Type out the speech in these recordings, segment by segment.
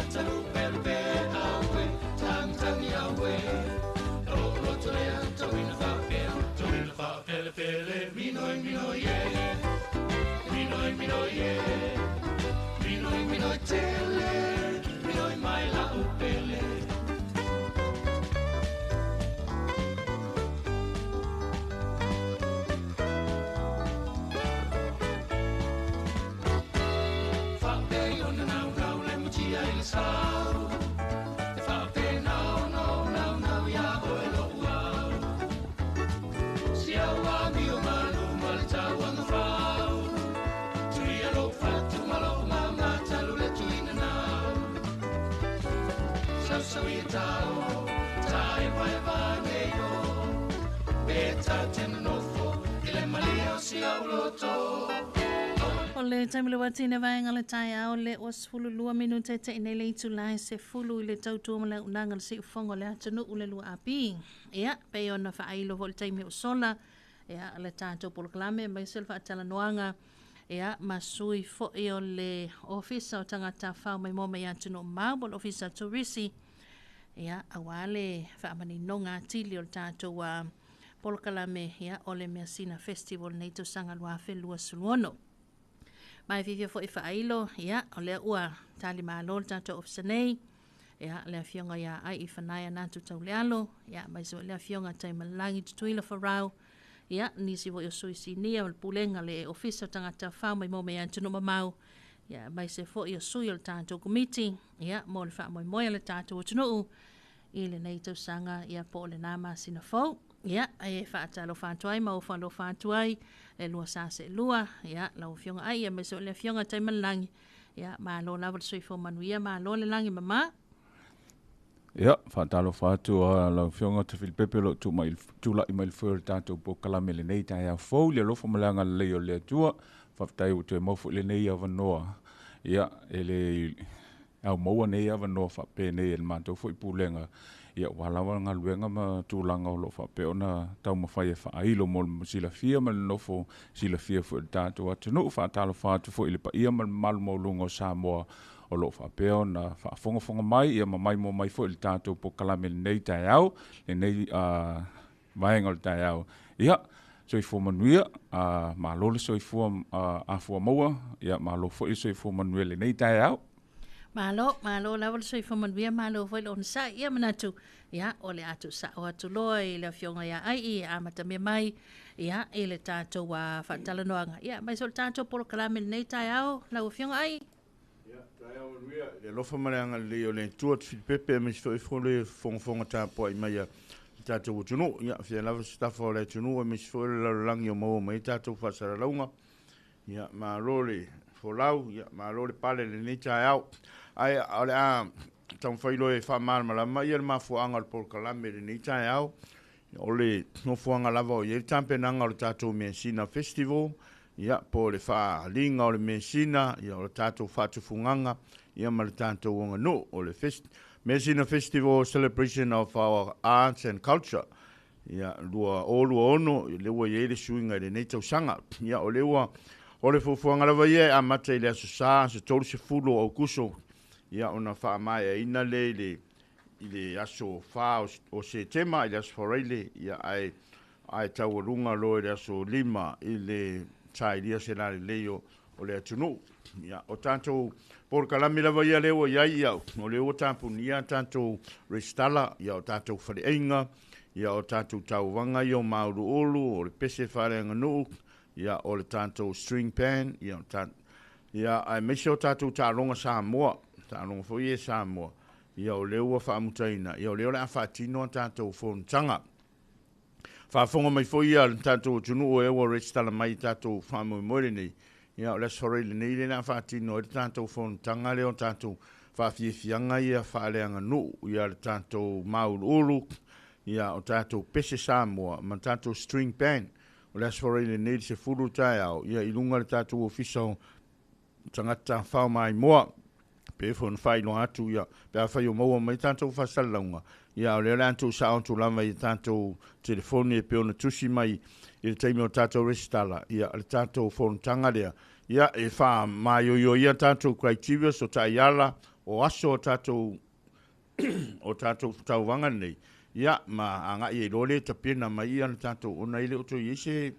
Fatalu Pelpe Awe, Tang Tangi Awe, Rolo Tolea, Tawina Fa Pele, Mino Ye, Mino Ye, Mino Tele, Mino Maila Upele. Ole taimile wati ne vaenga le tai au le os fulu lua minute te ine le itu lai se fulu ile tautua male unanga le si ufongo le atanu ule lua api. Ia, pe ona fa ailo vol taimi usola. Ia, le tātou poloklame, mai sel Faatalanoaga. Ia, masui fo i o le ofisa o tangata whao mai mō mai atanu mau, bol ofisa turisi. Ia, awale fa amani nonga tili o le tātou poloklame, ia, o le Measina Festival nei to sanga lua lua suluono. Mai vivia fo i whaailo, ia, o lea ua tali maa lor tātou ofisa nei, ia, lea fionga ia ai i whanaia nātu tau lealo, ia, mai so lea fionga tai malangi tutuila wharau, ia, nisi vo i o suisi nia, o pulenga le ofisa tangata whao mai mō mea tunu mamau, ia, mai se fo i o sui o le tātou komiti, ia, mō le wha moe le tātou o tunuu, i le nei tau sanga, ia, po le nāma sina fau, ia, e whaatalo whātuai, mau whalo whātuai, le lua sase lua, ia, lau fionga ai, ia, mai so le fionga tai malangi, ia, maa lo lawa sui fo manuia, maa lo le langi mama. Ia, whaatalo whātua, lau fionga te Filipepe lo tūla i mail fuere tātou po kalame le nei tai au fau, le lofa malanga le leo le atua, whaftai u te maufu le nei awanoa, ia, ele au maua nei awanoa whape nei el mātou fo i pūlenga, ia walawa ngā luenga ma tūlanga o lo whape ona tau mawhai e whaailo mo sila fia ma le nofo sila fia fo i tātou atunu, whaatalo whātu fo i le pa ia ma malu mo lungo Samoa o lo whape ona whaafonga mai, ia ma mai mo mai fo i le tātou po kalame le nei tai au, le nei vaenga le tai au. Ia, soifua manuia, ma lo le soifua afua maua, ia ma lo fo i soifua manuia le nei tai au. Malo, lawa soi whamanwia, malo foi on sa, ia manatu, ia, ole atu sa o atu loa, i le fionga ia ai, i amata me mai, ia, i le tātou Faatalanoaga, ia, mai sol tātou polo kalame nei tai au, lau fionga ai. Ia, tai au manuia, le lofa mareanga le o le tuat Filipepe, me si fole fonga tāpua i mai tātou o tunu, ia, fia lava stafa o le tunu, me si fole langi o maua mai tātou whasara launga, ia, ma role, folau, ia, ma role pale le nei tai au, ai ole tau whailo e whaamara malama ia le mafuanga le polokalame le nei tai au ole no fuanga lava o ia tampenanga o le tātou Measina Festival ia po le whaalinga o le Measina ia o le tātou whatufunganga ia ma le tātou onga no o le Measina Festival Celebration of our Arts and Culture ia lua ono le ua ia le suinga le nei tau sanga ia o le ua o le fuanga lava ia a mata i le asusa se tolu se fulo o kuso ia ona wha mai e ina le aso wha o se tema i le aso whareile ia ai tau runga lo i le aso lima i le tai lia se nare leo o le atunu ia o tanto por kalami lava ia leo ia ia o leo tampu nia tanto restala ia o tanto whare einga ia o tanto tau wanga i o mauru olu o le pese whare nganu ia o le tanto string pan ia o tanto ia ai mese o tanto taronga Samoa tāronga fo i e Samoa, ia o leo a whaamutaina, ia o leo le a whaatino a tātou whontanga. Whaafonga mai fo ia tātou tunu o ewa restala mai tātou whaamui moere nei, ia o le sorele nei le na whaatino e tātou whontanga leo tātou whaafiafianga ia whaaleanga nu, ia le tātou mauru ulu, ia o tātou pese Samoa, ma tātou string band, o le sorele nei se furu tai au, ia ilunga le tātou official tangata whao mai moa, pe fon fai no atu ia pe fai o mo mai tanto fasalunga ia o le lanto sa onto lava i tanto telefone pe ona tusi mai il taimi o tato restala ia il tato fon tanga ia e fa mai yo ia tanto criteria so taiala o aso tātou o tātou tauwanga nei. Ia, ma anga i role ta pena mai ia na tātou o nei le o to i se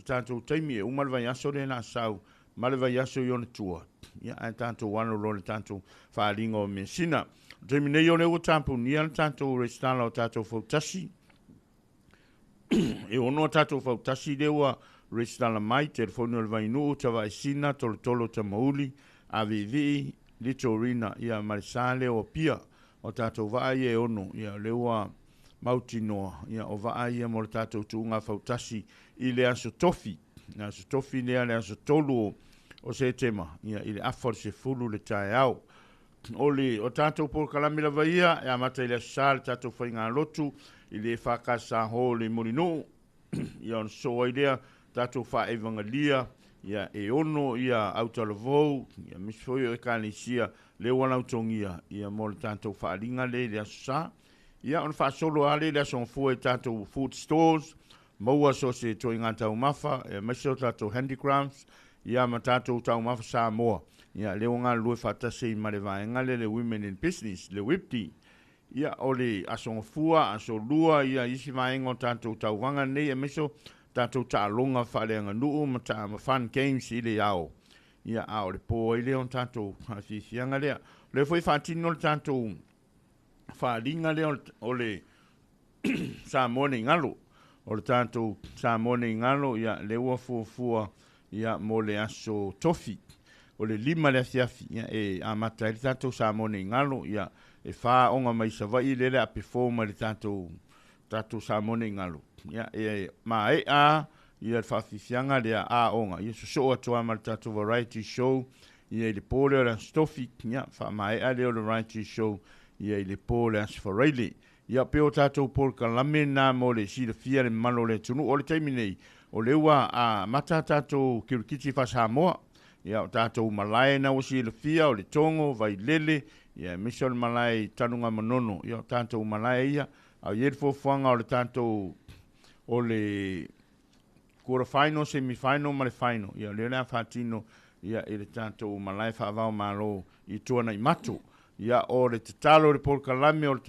tātou taimi e umar vai aso le na sau, male vai aso i ona tua. Ia, ai tātou wano role tātou whaaringa o Measina. Taimi nei o ne o tātou ni ana tātou restala o tātou fautasi. E ono tātou fautasi lewa restala mai, telefoni o le vai nuu, ta vai sina, tolo ta mauli, a vivi, litorina, ia marisale o pia, o tātou vai e ono, ia lewa mauti noa, ia o vai e mo le tātou tuunga fautasi i le aso tofi, na aso tofi lea le aso tolu o se tema, ia i le afor se fulu le tae au. O tātou por kalamila vaia, e amata i le asal, tātou whainga lotu, i le whakasa ho le morino, ia on soa i lea, tātou wha evangelia, ia e ono, ia autalevou, ia misfoio e kānisia, le wanautongia, ia mo le tātou whaaringa le asa, ia on wha solo ale le aso fua e tātou food stores, maua so se toi ngā tau mafa, e meso tātou handicrafts, ia ma tātou tau mafa sa moa, ia le o ngā lue whatase i mare vaenga le women in business, le WIPTI, ia o le aso fua, aso lua, ia isi vaenga o tātou tau wanga nei, e meso tātou ta longa whareanga nuu, ma ta ma fun games i le ao, ia ao le po i le on tātou hawhiwhianga lea, le foi whatino le tātou wharinga le o le sa mone ngalo, o le tātou sa mone ngalo, ia le ua fua, ia mo le aso tofi, o le lima le asiafi, ia e amata le tātou sa mone ngalo, ia e wha onga mai sa vai le ape fōma le tātou sa mone ngalo, ia e ma e a, ia le whawhiwhianga le a onga, ia so atua ma le tātou variety show, ia le pōle o le stofi, ia wha ma e a le o le variety show, ia le pōle asfareile, ia peo tātou pōle kalame nā mo le si le fia le malo le tunu, o le taimi nei, o le ua a mata tātou kirikiti whasamoa, ia o tātou malai na o si le fia, o le tongo, vai lele, ia misa le malai tanunga manono, ia o tātou malai ia, au ieri fofuanga o le tātou, o le quarter final, semi final, ma le final, ia le nea whatino, ia e le tātou malai whaavao malo i tuana i matu, ia o le tatalo le polkalame o le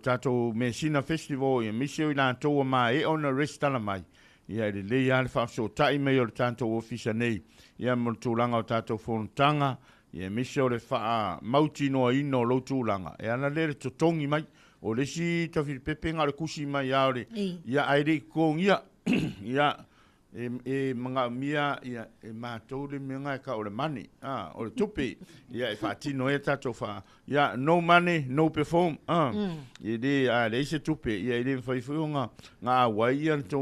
tātou Measina Festival, ia misio i lātou a mai e ona restala mai, ia le le ia le whaaso tai mei o le tātou ofisa nei, ia mo le tūlanga o tātou whontanga, ia misio le wha mauti noa ino lo tūlanga, e ana le totongi mai, o le si tawhiri pepe ngā le kusi mai ia ore, ia aere kong ia, ia e mga mia ia e mātou le mea ka o le mani, o le tupe, ia e whaatino e tātou wha, ia no money, no perform, i le se tupe, ia i le whaifuonga ngā wai ia tō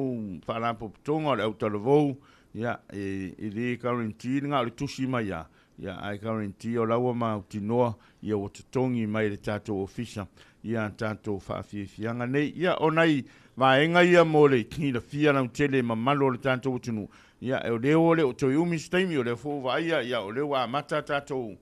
wharapo tonga o le autalevou, ia i le karanti ngā le tusi mai ia ai karanti o laua ma utinoa, ia o tatongi mai le tātou ofisa, ia tātou whaafianga nei, ia o nei, vaenga ia mo le ki la fia na tele ma malo le tātou tunu, ia e o leo le o toi umi staimi o le fō vaia, ia o leo a mata tātou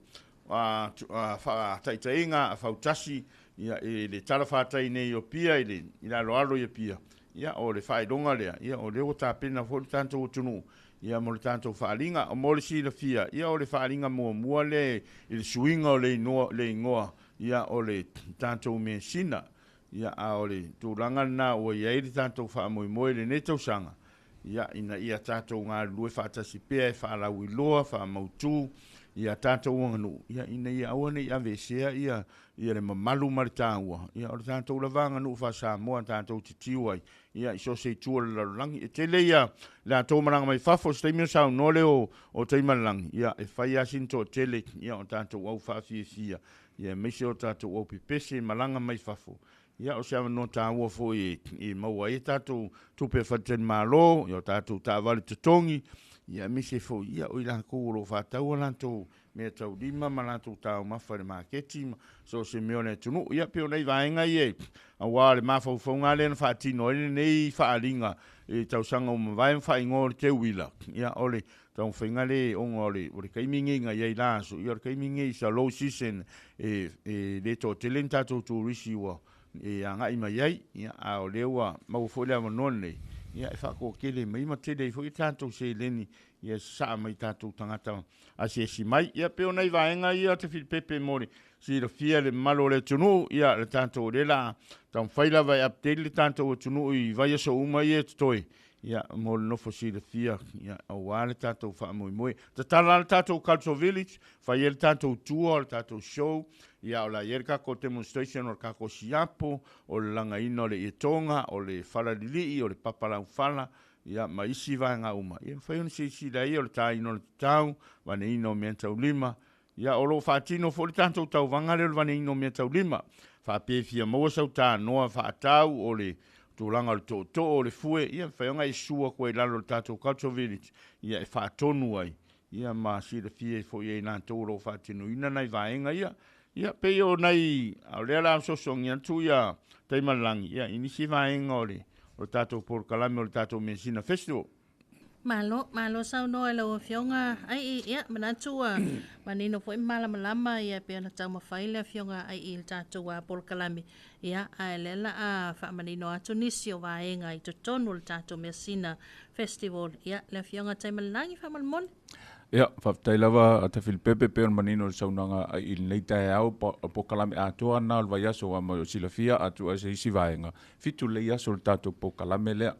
taitainga a fautasi, ia e le tala whātai nei o pia, i la loalo i pia, ia o le whaidonga lea, ia o leo tāpena fō le tātou tunu, ia mo le tātou whaaringa, o mo le si la fia, ia o le whaaringa mua le, i le suinga o le ingoa, ia o le tātou Measina, ia a o le tūranga na o ia i le tātou whaamoimoe le netau sanga, ia ina ia tātou ngā lue whaatasi pea e whaalau i loa, whaamautu, ia tātou wanganu, ia ina ia awane i avesea, ia le mamalu maritāua, ia o le tātou lavanga nu whasa moa tātou titiwai, ia iso se tua le larangi, e tele ia le tātou maranga mai whafo, steimio sau nole o teimarangi, ia e whai asin tō tele, ia o tātou au whawhiawhia, ia mese o tātou au pipese maranga mai whafo, ia o se no tāua fo i maua e tātou tupe whaten malo, ia o tātou tāwale tutongi, ia mese fo ia o ilang kūro whātau alantou mea tau lima ma lantou tāu mawhare marketi, so se meone tunu, ia peo nei vaenga i a wā le mawhau ngā lena whaatino, ene nei whaaringa, e tau sanga o mawai whaingo le te wila, ia ole tau whainga le ongo o le kaimingi nga iei laso, ia le kaimingi sa low season, le tō telen tātou tūrisi wa, a ngai mai iei, ia a o lewa mau fōlea manon nei, ia e whakokele mai ma te dei fo i tātou se leni ia saa mai tātou tangata a se si mai ia peo nei vaenga ia te whipepe mori si la fia le malo le tunu ia le tātou le la tau whaila vai update le tātou tunu i vai aso uma ia toi ia mo le nofo si le fia ia au wale tātou wha moi moi ta tala le tātou Cultural Village whai le tātou tour le tātou show ia o la ier kako demonstration o le kako siapo o le langa ino le ietonga o le whalalili o le papalau whala ia ma isi vaenga uma ia whai on si da ia o le tā ino le tau wane ino mea tau lima ia o lo whaatino fo le tātou tau vanga le wane ino mea tau lima whaapewhia maua sau tā noa whaatau o le tūlanga le tō o le fue ia whaionga i sua koe lalo le tātou Cultural Village ia e whaatonu ai ia ma si le fie fo ia i nā tōro whaatino ina nei vaenga ia pe o nei au lea la sosong ia tu ia taimalangi ia inisi vaenga o le tātou Faatalanoaga o le tātou Measina Festival. Malo sau no e lau fionga ai ia manatua manino foi malama ia pe na tau mafaile fionga ai il tatu a Faatalanoaga ia a lela a fa manino atu nisio vaenga i totonu le tatu Measina Festival ia le fionga taimalangi fa malmon ia whaftai lava a te whilpepe pe on manino le saunanga a il nei tae au Faatalanoaga atua na o vai aso a mo sila fia atu a se isi vaenga. Fitu le aso le tātou Faatalanoaga lea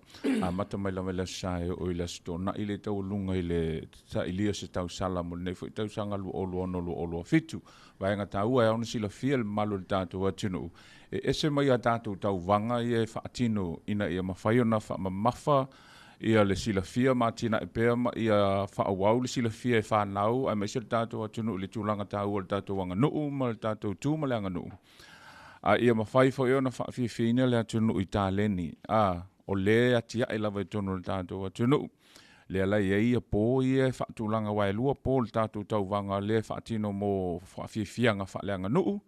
a mata mai lava le sae o i le stona i le tau lunga i le ta ilia se tau sala mo nei fo i tau sanga lu olo fitu. Vaenga taua e ona sila fia le malo le tātou atinu. E ese mai a tātou tau vanga i e whaatino ina ia mawhaiona whaamamafa ia le silafia matina e pea ma ia whaawau le silafia e whanau ai mai se le tātou atunu le tūlanga tāua le tātou wanga nuu ma le tātou tū ma le anga nuu. A ia mawhai fo i ona whaafifina le atunu i tā leni. O le atia e lava i tonu le tātou atunu. Le ala ia ia pō ia whaatūlanga wai lua pō le tātou tau wanga le whaatino mo whaafifianga wha le anga nuu.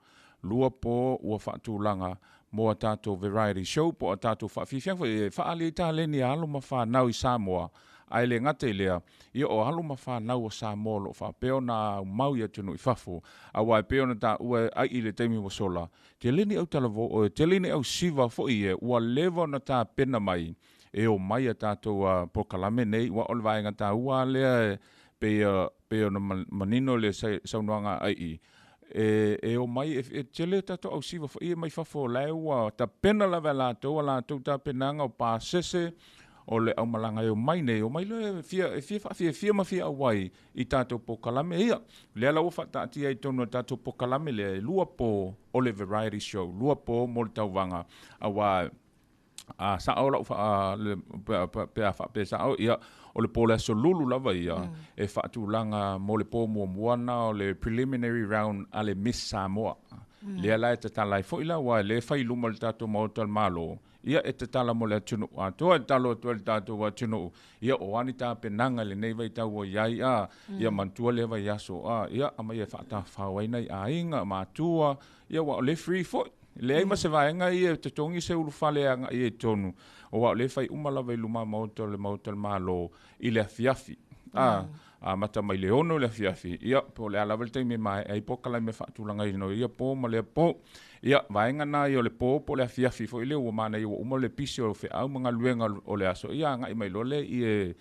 Lua pō ua whaatūlanga mo a tātou variety show po a tātou whaafifianga whaali tā leni a alo ma whanau i Samoa ai le ngate lea ia o alo ma whanau o Samoa lo whapeo na mau ia tunu i whafo a wai peo na tā ua ai i le teimi wa sola te leni au talavo o te leni au siva fo i e ua lewa na tā pena mai e o mai a tātou Faatalanoaga nei ua ole vaenga tā ua lea peo na manino le saunuanga ai i e o mai e tele tato au siva fo ia mai fafo lewa ta pena la vela to la to ta penanga o pa sese o le au malanga e o mai nei o mai le fia ma fia wai i tato Faatalanoaga ia le la ufa ta ti ai tono tato Faatalanoaga le lua po o le variety show lua po mo tau vanga a wa a sa ola ufa le pe sa ia o le pole so lulu lava ia e whaatūlanga mo le pō muamuana o le preliminary round a le Miss Samoa. Le ala e te talai fo ila wa le whai luma le tātou mautal malo. Ia e te tala mo le atunu atoa e talo atua le tātou atunu. Ia o ani tā penanga le nei vai tau o iai ia mantua le vai aso ia ama ia whaata whawaina i a inga mātua ia wa o le free fo. Le ai ma se vaenga i e te tongi se ulu whaleanga i e tonu. O wa le fai umalawa i luma mautal malo i le afiafi. Mata mai le ono le afiafi. Ia, po le alawa le teime mai, ai po kalai me whaatulanga i no. Ia po ma le po. Ia, vaenga na i o le po le afiafi. Fo i le ua mana i ua uma le pisi o fe au mga luenga o le aso. Ia, nga i mai lole i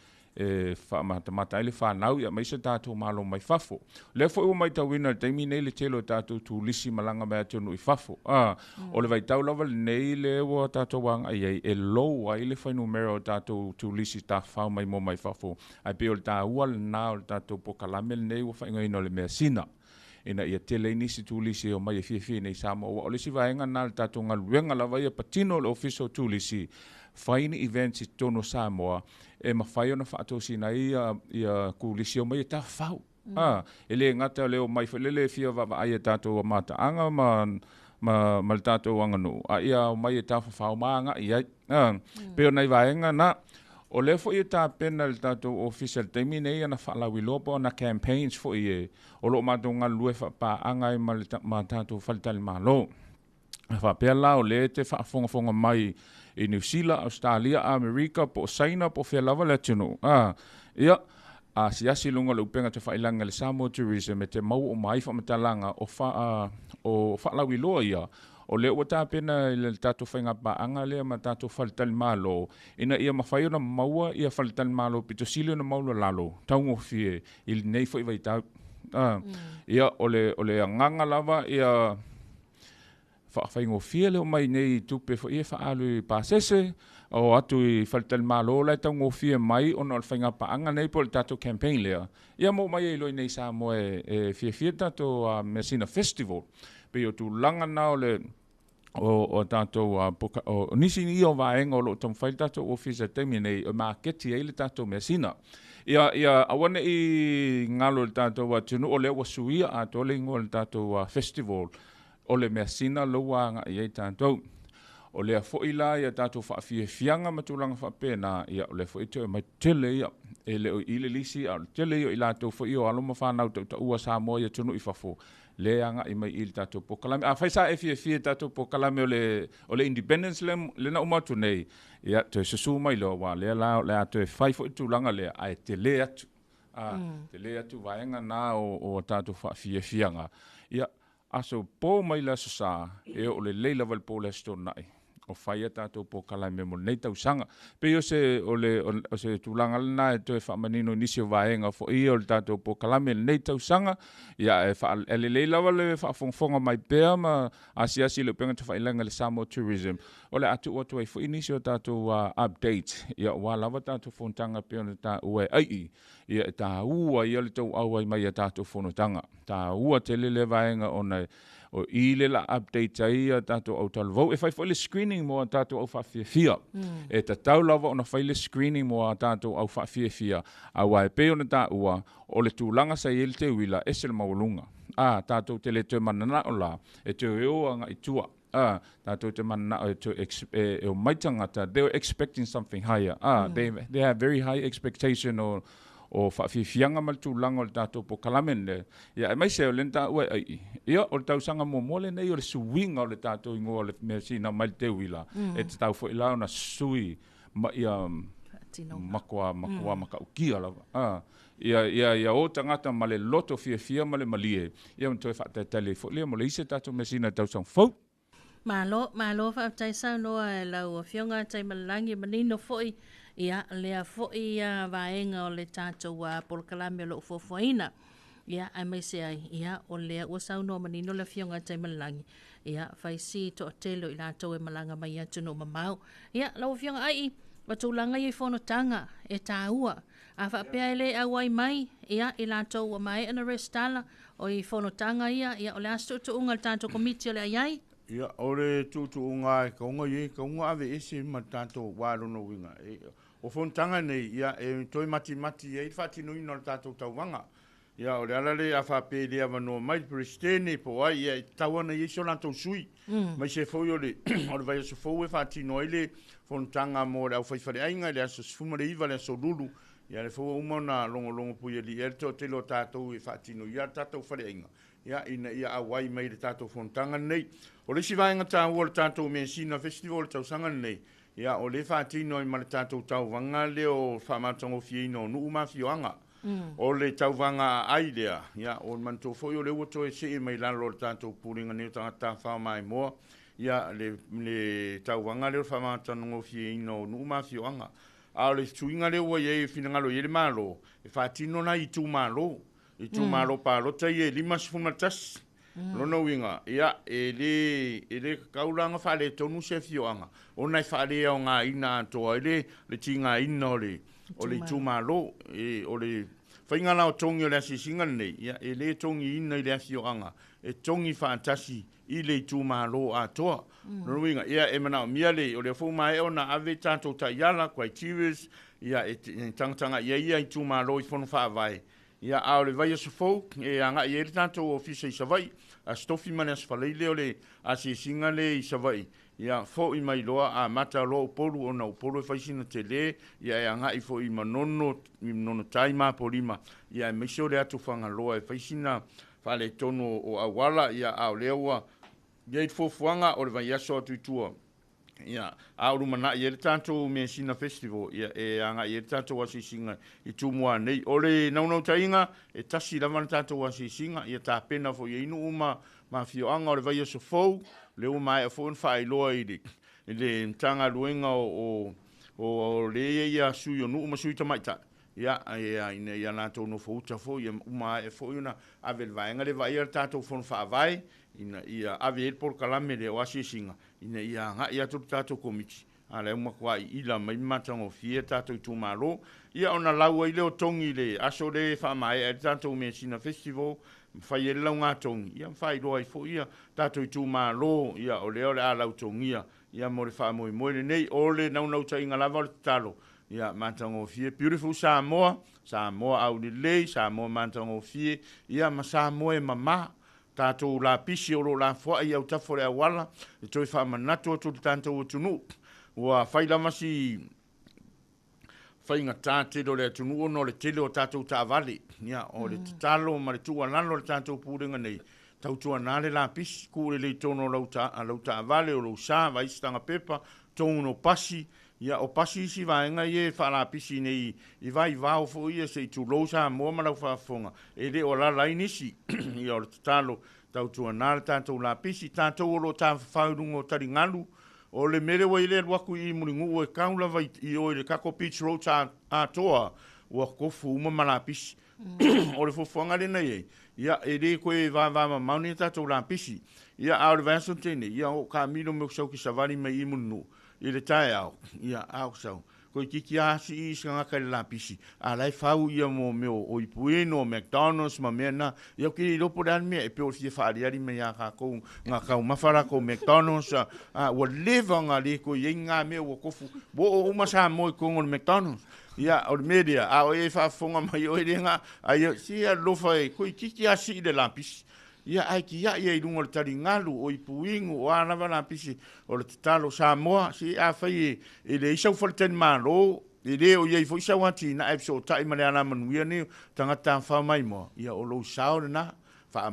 mata ele whanau ia mai se tātou malo mai fafo. Le fo ua mai tauina le teimi nei le telo tātou tūlisi malanga mea tonu i fafo. O le vai tau lava le nei le ua tātou wanga ai e lou ai le whainu mera o tātou tūlisi tā whau mai mo mai fafo. Ai pe o le tā ua le nā o le tātou Faatalanoaga le nei ua whainga ino le Measina. Ina ia tele inisi tūlisi o mai e fie nei Samoa. O le si vaenga nā le tātou ngaluenga lava ia patino le official tūlisi. Whaini events i tono Samoa e mawhai ona whaatosina ia kulisi o mai e tā whau. E le ngata leo mai whalele fia wawa ai e tātou a mata anga ma le tātou anganu. Ia o mai e tā whau maanga i ai. Peo nei vaenga na o le fo i tā pena le tātou official teimi nei ana whaalawi lopo na campaigns fo i e o lo mātou ngā lue whapa anga i ma tātou whalitali malo. Whapea la o le te whaafonga mai i New Zealand, Australia, Amerika, po Saina, po Whelava le tunu. Ia, siasi lunga le upenga te whailanga le Samoa Tourism e te mau o mai whamatalanga o whaalawi loa ia o le ua tāpena i le tātou whainga paanga lea ma tātou whalitali mālo. Ina ia mawhai ona maua ia whalitali mālo pito sili ona maula lalo. Taungo fie i nei fo i vai tau. Ia ole nganga lava ia whaingo fie leo mai nei tupe fo ia whaalu i pāsese o atu i whalitali mālo lai taungo fie mai ona le whainga paanga nei po le tātou campaign lea. Ia mo mai e loi nei sa mo e fie tātou Measina Festival. Pe o tu langa na o tātou o nisi ni o vaenga o lo tam whai tātou ofisa temi nei o marketi e le tātou Measina. Ia awane i ngalo le tātou tunu o le wasuia a tole ingo le tātou festival o le Measina loa nga i e tātou. O le foila ia tātou whaafie fianga matulanga whapena ia o le foito mai tele ia e le o ile lisi a tele ia i lātou fo i o aloma whanau tau ua sa moa ia tunu i whafo. Le anga i mai il tātou pokalame. A whaisa e fie tātou pokalame o le independence le na umatu nei. Ia te susu mai lo wa le atu e whaifo i tūlanga le a e te le atu. Te le atu vaenga nā o tātou whaafie fianga. Ia aso pō mai la susa e o le leila val pō le stonai. O whaia tātou po kalame mo nei tau sanga. Pe o se tūlanga lana e toi whamanino nisi o vaenga fo i o le tātou po kalame nei tau sanga. Ia e le leila wale whafonga mai pēr ma asiasi le penga te whailanga le Samoa Tourism. O le atu otu e fo i nisi o tātou update. Ia walawa tātou fontanga pēr na tā ue ai. Ia tā ua i le tau aua i mai a tātou fonotanga. Tā ua te lele vaenga o nei. O i le la update ai a tātou au talvau. E whai le screening mo a tātou au whawhiawhia. E ta tau lava o na whai le screening mo a tātou au whawhiawhia. A wai pe o na tā ua o le tūlanga sa i te wila e se le maulunga. Tātou te le te manana o la. E te eo anga i tua. Tātou te manana e o maitangata. They were expecting something higher. They have very high expectation o whawhiawhianga mal tūlanga o le tātou po kalamene. Ia, e mai se o le nta ue ai. Ia, o le tausanga mole nei o le suwinga o le tātou ingoa o le Measina mai te wila. E te tau fo i lao na sui ia makua makaukia lava. Ia o tangata ma le loto fia ma le malie. Ia mtoe whaatatale fo lea mo le ise tātou Measina tausang fau. Malo whaataisau noa e lau o fionga tai malangi manino foi. Ia lea foi vaenga o le tātou polkalame o lo ufofoina. Ia ai mai se ai. Ia o lea ua sau no manino le fionga tai malangi. Ia whaisi to telo i lātou e malanga mai atu no mamau. Ia lau fionga ai. Watulanga i whanotanga e tā ua. A whapea ele au ai mai. Ia i lātou o mai ana restala. O i whanotanga ia o le astu tu unga tātou komiti o le ai. Ia ore tutu unga e kaunga ave ese ma tātou wārono winga. O fontanga nei, ia e toi mati e whatino ino tātou tauwanga. Ia o le alale a whape lea wanoa mai prestene po ai, ia tauana i so lantou sui. Mai se fau o le vai aso fau e whatino ele fontanga mo le au whaifare ainga, le aso sfumare iwa le aso lulu. Ia le fau umana longo pui ali, e to te lo tātou e whatino, ia tātou whare ainga. Ia awai mai le tātou fontanga nei. O le si vaenga tā ua le tātou Measina Festival tausanga nei. Ia o le whaatino i male tātou tauwanga leo whamatango fieino nuu mawhioanga. O le tauwanga ai lea. Ia o manto foi o le uto e se e mai lalo le tātou pūringa neo tangata whamai moa. Ia le tauwanga leo whamatango fieino nuu mawhioanga. A le tuinga leo e finangalo i le malo. E whaatino na i tū malo. I tū malo pālota i e 5 fumatasi. Lona winga, ia, e le kaulanga whale tonu se fioanga. O nei whale au ngā ina atoa, le tinga ina o le tūmalo, o le whaingana o tongi o le asisinga nei, ia, e le tongi ina i le fioanga, e tongi whaantasi i le tūmalo atoa. Lona winga, ia, e mana o mia le, o le fuma e o na ave tātou ta iala, criteria, ia, e tangtanga ia i tūmalo i whono whaavai. Ia a o le vai aso fau, e anga i ere tātou ofisa i savai, a stofi mane as whaleile o le asisinga le i savai. Ia fo i mai loa a mata loa upolu o na upolu e whaisina te le, ia e anga i fo i manono taima po lima. Ia e meisio le atu whanga loa e whaisina whale tono o awala, ia a o leaua, ia i fofuanga o le vai aso atu i tua. Ia, a urumana i ere tātou Measina Festival, ia e anga i ere tātou asisinga i tūmua nei. O le naunau tainga, e tasi lavana tātou asisinga, ia tā pena fo i inu uma mafioaga o le vaia sofou le ua mae foʻi na faailoa i le taga luega o le ia sui o nuu ma sui tamaitaʻi ia ina ia latou no fouta foʻi ia uma e foʻi ona ave le vaega le vaia le tatou fono faavae ina ia ave e le polokalame le o asiasiga ina ia agaʻi atu le tatou komiti a le uma kuaʻiʻila mai matagofie tatou itumālō ia ona lau ai le otogi le aso le faamaea le tatou Measina festival fai e le laugatogi ia faailoa ai foʻi ia tatou itumālō ia o lea o le a lautogia ia mo le faamoemoe lenei o le naunautaʻiga lava o le tatalo ia matagofie beautiful Samoa aulelei Samoa matagofie ia ma Samoa e mamā tatou lapisi o lo lafoaʻi au tafo le auala e toe faamanatu atu le tatou atunuu ua fai lava si faigatā tele o le atunuu ona o le tele o tatou taavale ia o le tatalo ma le tuualalo o le tatou pulega nei tautuanā le lapisi kuʻulelei tono lau taavale o lou sa vaisi tagapepa toguno pasi ia o pasi isi vaega ia e faalapisi nei i vaivao foʻi ia seʻi tulou Samoa ma lau faafofoga e lē o lalai nisi ia o le tatalo tautuanā le tatou lapisi tatou o loo tafafauluga o taligalu o le mele ua i le aluaku i muliguu e kau lava i o i le kako beach road atoa ua kofu uma ma lapisi o le fofoaga lenai ai ia e lē koe vavamamau nei tatou lapisi ia ao le vaeaso teinei ia o kamilo me kusau kisavali mai i mulinuu i le taeao ia ao sau koe kiki asi i sagaka le lapisi alai fau ia mo meo o ipuino o McDonald's ma mea na ia ki lopo le mea e pe o fia faaliari me ia kakou ngā kau mawhara ko McDonald's ua leva ngā le ko i ngā mea ua kofu bo o umasa mo i kongo le McDonald's ia o le media a o e whaafonga mai o e renga a ia sia lofa e koe kiki asi i le lapisi ia ai ki ia i runga le tari ngalu o i puingu o anawa lapisi o le tatalo Samoa si a whai e le isau whaletani malo e le o iei fo isa wati na e so tai male ana manuia ni tangata wha mai mo ia o lo sao na wha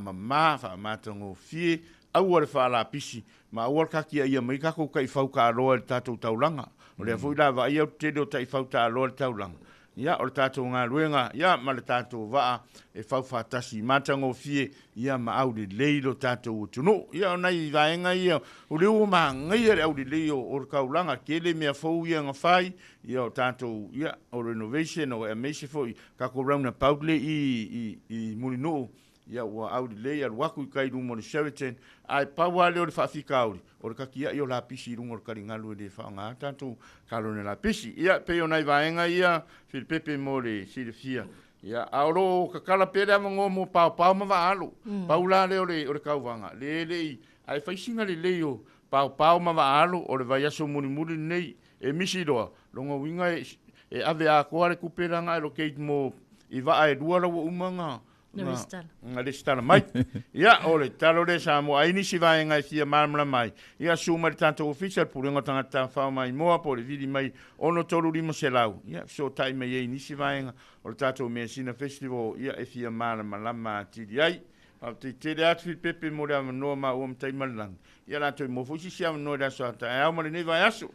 matango fie au le wha lapisi ma au kaki ia mai kako kai whau ka aroa le tatou taulanga o le fo ila wa ia te leo tai whau ta aroa le taulanga ia o le tatou ngā luenga ia ma le tatou waa e whau whatasi matango fie ia ma au le leilo tatou tunu ia o nei vaenga ia o le uma ngai e au le leio o le kaulanga kele mea fau ia ngā whai ia o tatou ia o renovation o e meise foi kako rauna paule i mulinu ia ua au le leia waku i kai rungo le Sheraton ai paua leo le whaafika auri o le kakia i o la pisi rungo le karingalu e le whaanga tatou kalone la pisi ia pe o nai vaenga ia Filipepe mo le Silifia ia aoro kakala pere amango mo pau ma vaalo paula leo le o le kauvanga le ai whaisinga le leo pau ma vaalo o le vaiaso muri nei e misi doa longo winga e ave a koa le kuperanga e lo keit mo i va e dua lawa umanga nga le stala mai ia o le talo le Samoa ai nisi vaenga e fia marmala mai ia suma le tatou official pulenga tangata whao mai moa po le vidi mai ono tolu lima selau ia so tai mai e nisi vaenga o le tatou Measina festival ia e fia marmala ma tiri ai te tere atu Filipepe mo le amanoa ma uam tai malang ia la toi mo fusi si amanoa le aso ata e au ma le nei vai aso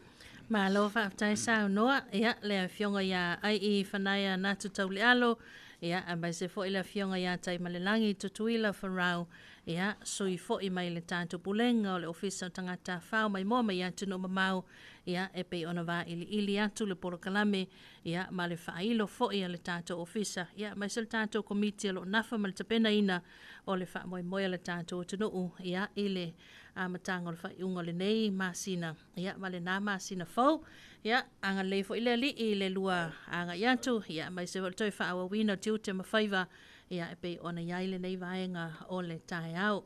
ma lo fa tai sa noa ia le fionga ia ai I whanaia natu tau le alo ia a mai se fo ila fionga ia tai malelangi tutuila farau ia sui fo I mai le tātou pulenga o le ofisa tangata whao mai moa mai atu no mamau ia e pei ona wā ili atu le porokalame ia ma le whailo fo ia le tātou ofisa ia mai se le tātou komiti alo nafa ma le tapena ina o le wha moe le tātou tunuu ia ile a matanga le whaiunga le nei Measina ia ma le nā Measina fau ia anga le fo ile li I le lua anga iatu ia mai se toi wha awa wina tiu te mawhaiva ia e pei ona iaile nei vaenga o le tae au.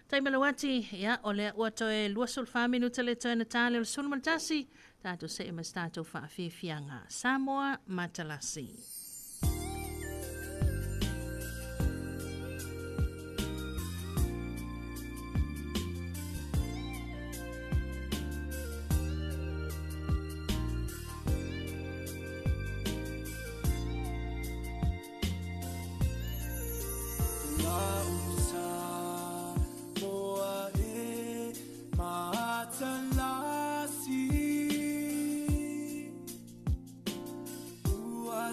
Tai malawati ia o le ua toe lua sul wha minuta le toe na tāle o le sulmantasi tātou se ima tātou wha fianga Samoa Matalasi.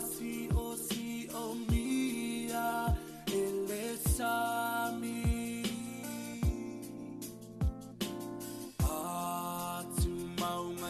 See maunga